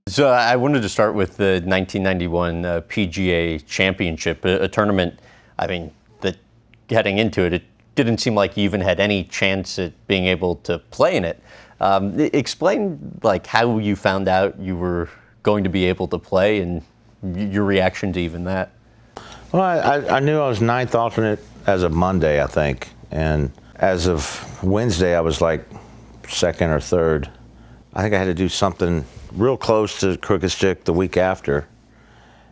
So I wanted to start with the 1991 PGA Championship, a tournament, I mean, that heading into it, it didn't seem like you even had any chance at being able to play in it. Explain like how you found out you were going to be able to play and your reaction to even that. Well, I knew I was ninth alternate as of Monday, I think. And as of Wednesday, I was like second or third. I think I had to do something real close to Crooked Stick the week after.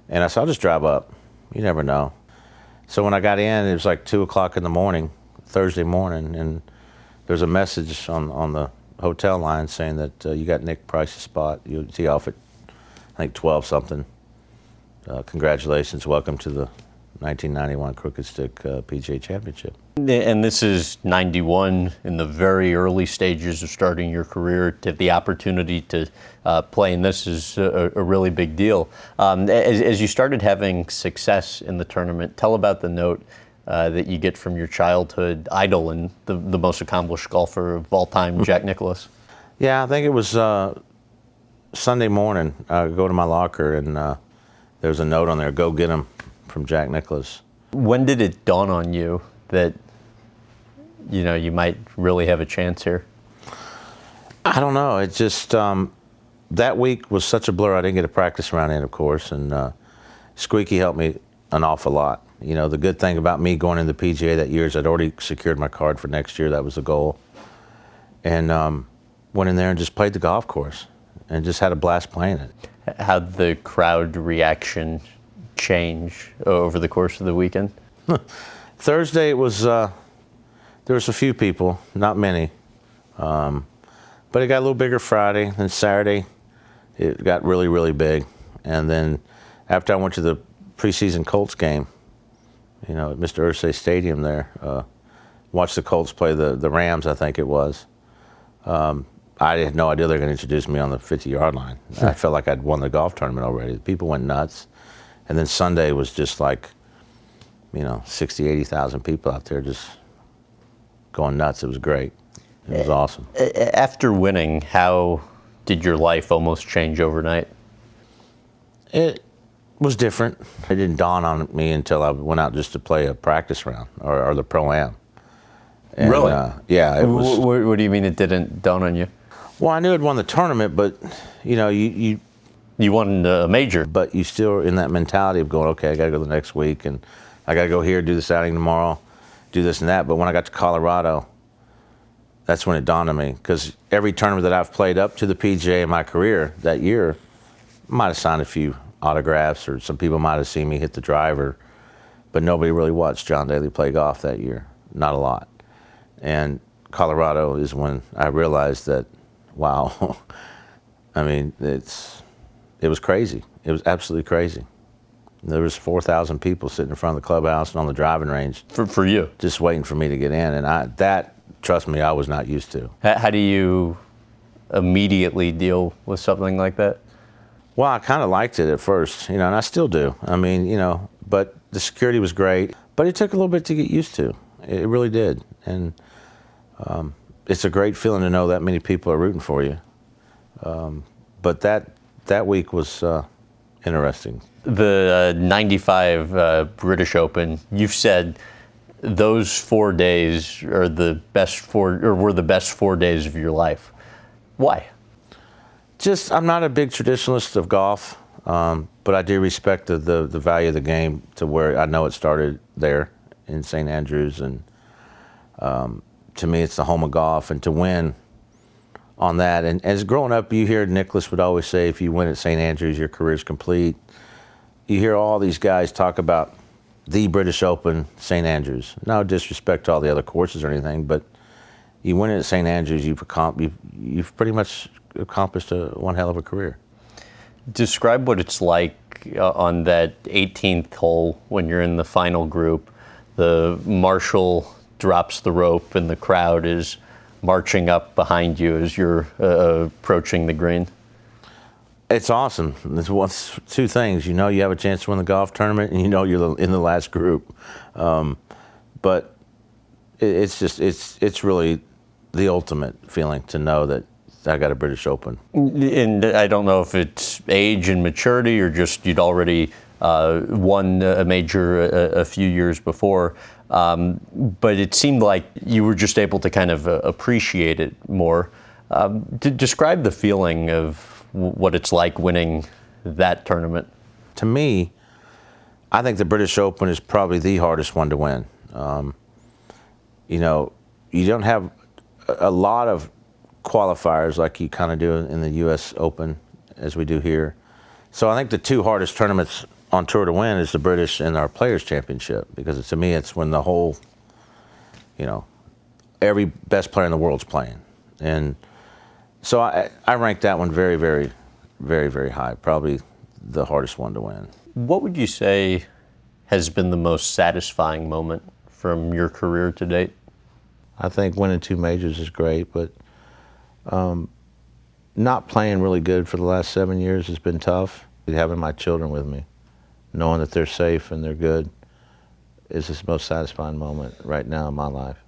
And I said, I'll just drive up. You never know. So when I got in, it was like 2 o'clock in the morning, Thursday morning, and there's a message on the hotel line saying that you got Nick Price's spot. You'll tee off at, I think, 12 something. Congratulations, welcome to the 1991 Crooked Stick PGA Championship. And this is 91, in the very early stages of starting your career. To have the opportunity to play in this is a really big deal. As you started having success in the tournament, tell about the note that you get from your childhood idol and the most accomplished golfer of all time, Jack Nicklaus. Yeah, I think it was Sunday morning. I go to my locker and there was a note on there, "Go get him," from Jack Nicklaus. When did it dawn on you that, you know, you might really have a chance here? I don't know. It just, that week was such a blur. I didn't get a practice round in, of course, and Squeaky helped me an awful lot. You know, the good thing about me going into the PGA that year is I'd already secured my card for next year. That was the goal. And went in there and just played the golf course and just had a blast playing it. How'd the crowd reaction change over the course of the weekend? Thursday, it was, there was a few people, not many. But it got a little bigger Friday. Then Saturday, it got really, really big. And then after I went to the preseason Colts game, you know, at Mr. Irsay Stadium there, watched the Colts play the Rams, I think it was. I had no idea they were going to introduce me on the 50-yard line. I felt like I'd won the golf tournament already. People went nuts. And then Sunday was just like, you know, 60, 80,000 people out there just going nuts. It was great. It was awesome. After winning, how did your life almost change overnight? It was different. It didn't dawn on me until I went out just to play a practice round or the Pro-Am. And, really? Yeah. It was, what do you mean it didn't dawn on you? Well, I knew I'd won the tournament, but, you know, you won a major. But you still are in that mentality of going, okay, I got to go the next week, and I got to go here, do this outing tomorrow, do this and that. But when I got to Colorado, that's when it dawned on me. Because every tournament that I've played up to the PGA in my career that year, I might have signed a few autographs, or some people might have seen me hit the driver, but nobody really watched John Daly play golf that year. Not a lot. And Colorado is when I realized that, wow, I mean, it was crazy. It was absolutely crazy. There was 4,000 people sitting in front of the clubhouse and on the driving range. For you? Just waiting for me to get in. And that, trust me, I was not used to. How do you immediately deal with something like that? Well, I kind of liked it at first, you know, and I still do. I mean, you know, but the security was great. But it took a little bit to get used to. It really did. And it's a great feeling to know that many people are rooting for you. But that week was interesting. The 95 British Open, you've said those 4 days are the best were the best 4 days of your life. Why? Just, I'm not a big traditionalist of golf, but I do respect the value of the game to where I know it started there in St. Andrews. And to me, it's the home of golf. And to win on that, and as growing up, you hear Nicklaus would always say, if you win at St. Andrews, your career's complete. You hear all these guys talk about the British Open, St. Andrews. No disrespect to all the other courses or anything, but you win it at St. Andrews, you've pretty much accomplished one hell of a career. Describe what it's like on that 18th hole when you're in the final group. The marshal drops the rope and the crowd is marching up behind you as you're approaching the green. It's awesome. It's two things. You know you have a chance to win the golf tournament, and you know you're in the last group. But it's really the ultimate feeling to know that I got a British Open. And I don't know if it's age and maturity or just you'd already won a major a few years before, but it seemed like you were just able to kind of appreciate it more. Describe the feeling of what it's like winning that tournament. To me, I think the British Open is probably the hardest one to win. You know, you don't have a lot of qualifiers like you kind of do in the U.S. Open as we do here. So I think the two hardest tournaments on tour to win is the British and our Players Championship, because to me it's when the whole, you know, every best player in the world's playing. And so I rank that one very, very, very, very high, probably the hardest one to win. What would you say has been the most satisfying moment from your career to date? I think winning 2 majors is great, but not playing really good for the last 7 years has been tough. Having my children with me, knowing that they're safe and they're good, is the most satisfying moment right now in my life.